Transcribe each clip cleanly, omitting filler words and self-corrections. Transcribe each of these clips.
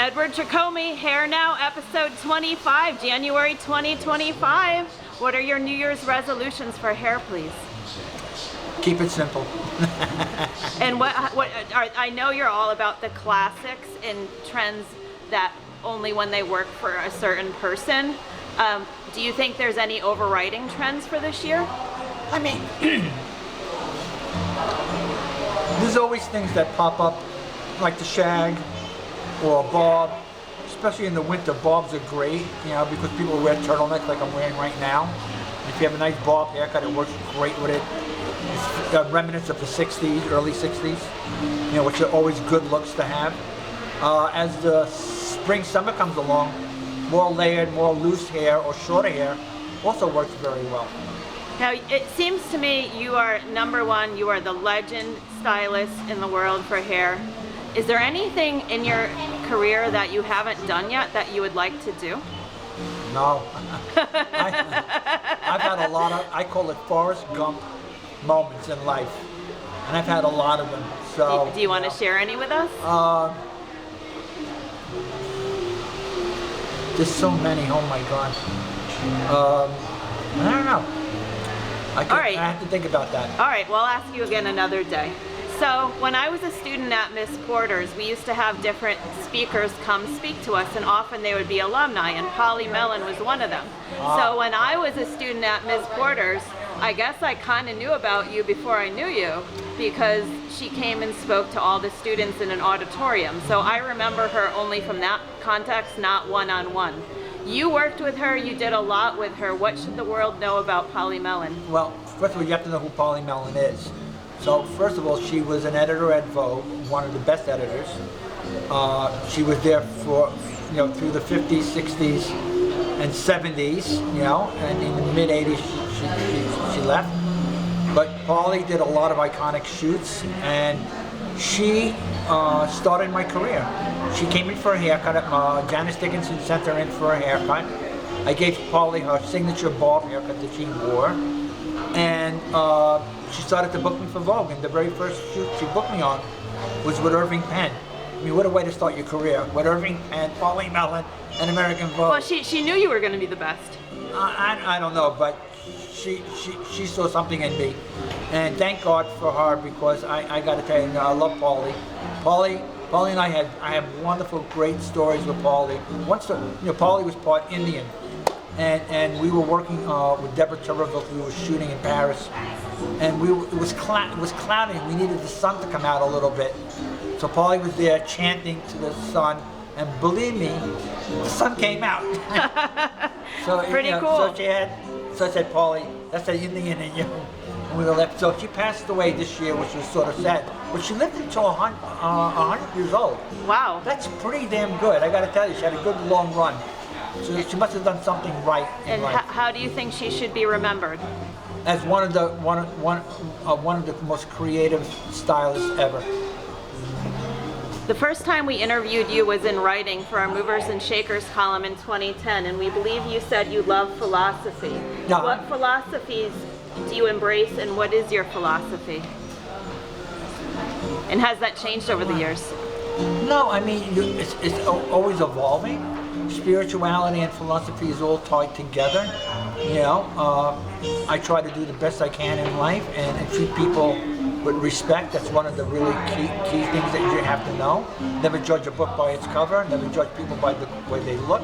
Edward Tricome, Hair Now, episode 25, January 2025. What are your New Year's resolutions for hair, please? Keep it simple. And I know you're all about the classics and trends that only when they work for a certain person. Do you think there's any overriding trends for this year? I mean, there's always things that pop up, like the shag or a bob. Especially in the winter, bobs are great, you know, because people wear turtlenecks like I'm wearing right now. If you have a nice bob haircut, it works great with it. It's the remnants of the 60s, early 60s, you know, which are always good looks to have. As the spring, summer comes along, more layered, more loose hair or shorter hair also works very well. Now, it seems to me you are number one, you are the legend stylist in the world for hair. Is there anything in your career that you haven't done yet that you would like to do? No. I've had a lot of, I call it Forrest Gump moments in life. And I've had a lot of them. So, do you want to share any with us? There's so many, oh my God. I don't know. I have to think about that. All right, well, I'll ask you again another day. So when I was a student at Miss Porter's, we used to have different speakers come speak to us, and often they would be alumni, and Polly Mellon was one of them. So when I was a student at Miss Porter's, I guess I kind of knew about you before I knew you, because she came and spoke to all the students in an auditorium. So I remember her only from that context, not one-on-one. You worked with her, you did a lot with her. What should the world know about Polly Mellon? Well, first of all, you have to know who Polly Mellon is. So first of all, she was an editor at Vogue, one of the best editors. She was there for, you know, through the 50s, 60s, and 70s, you know, and in the mid 80s she left. But Polly did a lot of iconic shoots, and she started my career. She came in for a haircut. Janice Dickinson sent her in for a haircut. I gave Polly her signature bob haircut that she wore, and she started to book me for Vogue, and the very first shoot she booked me on was with Irving Penn. I mean, what a way to start your career, with Irving Penn, Polly Mellon, and American Vogue. Well, she knew you were going to be the best. I don't know, but she saw something in me, and thank God for her, because I got to tell you, I love Polly. Polly and I have wonderful, great stories with Polly. Once, you know, Polly was part Indian. And we were working with Deborah Turreville. We were shooting in Paris, and it was cloudy. We needed the sun to come out a little bit, so Polly was there chanting to the sun, and believe me, the sun came out. So pretty cool. So I said, Polly, that's the Indian in you. And we were left. So she passed away this year, which was sort of sad. But she lived until 100 years old. Wow. That's pretty damn good. I got to tell you, she had a good long run. So she must have done something right in life. How do you think she should be remembered? As one of the most creative stylists ever. The first time we interviewed you was in writing for our Movers and Shakers column in 2010, and we believe you said you love philosophy. No. What philosophies do you embrace, and what is your philosophy? And has that changed over the years? No, I mean, it's always evolving. Spirituality and philosophy is all tied together. You know, I try to do the best I can in life and treat people with respect. That's one of the really key things that you have to know. Never judge a book by its cover. Never judge people by the way they look.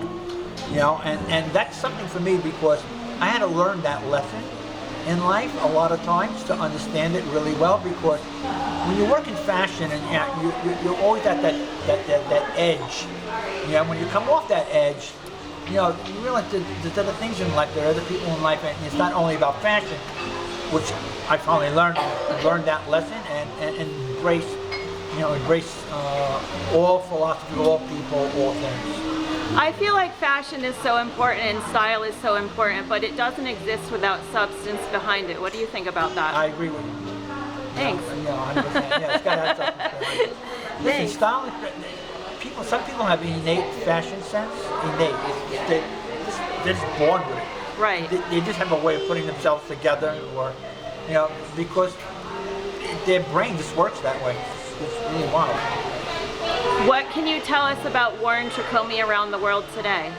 You know, and that's something for me, because I had to learn that lesson in life a lot of times to understand it really well, because when you work in fashion and you're always at that edge. You know, when you come off that edge, you know, you realize there's other things in life, there are other people in life, and it's not only about fashion, which I finally learned that lesson and embrace all philosophy, all people, all things. I feel like fashion is so important and style is so important, but it doesn't exist without substance behind it. What do you think about that? I agree with you. Thanks. Yeah, 100%. Yeah, it's got to have substance behind it. Listen, style is, some people have innate fashion sense. They're just born with it. Right. They just have a way of putting themselves together, or, you know, because their brain just works that way. It's really wild. What can you tell us about Warren Trachomey around the world today?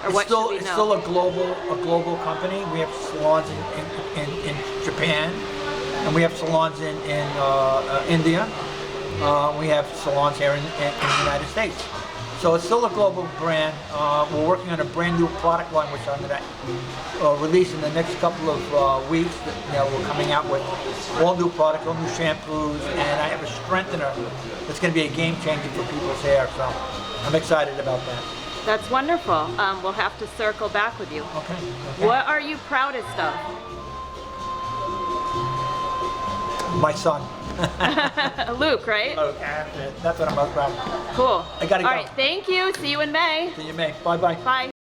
Or what should we know? It's still a global company. We have salons in Japan, and we have salons in India. We have salons here in the United States. So it's still a global brand. We're working on a brand new product line, which I'm going to release in the next couple of weeks. We're coming out with all new products, all new shampoos, and I have a strengthener that's going to be a game changer for people's hair. So I'm excited about that. That's wonderful. We'll have to circle back with you. Okay. What are you proudest of? My son. Luke, right? Luke. That's what I'm most proud of. Cool. I gotta go. All right, thank you. See you in May. See you in May. Bye-bye. Bye.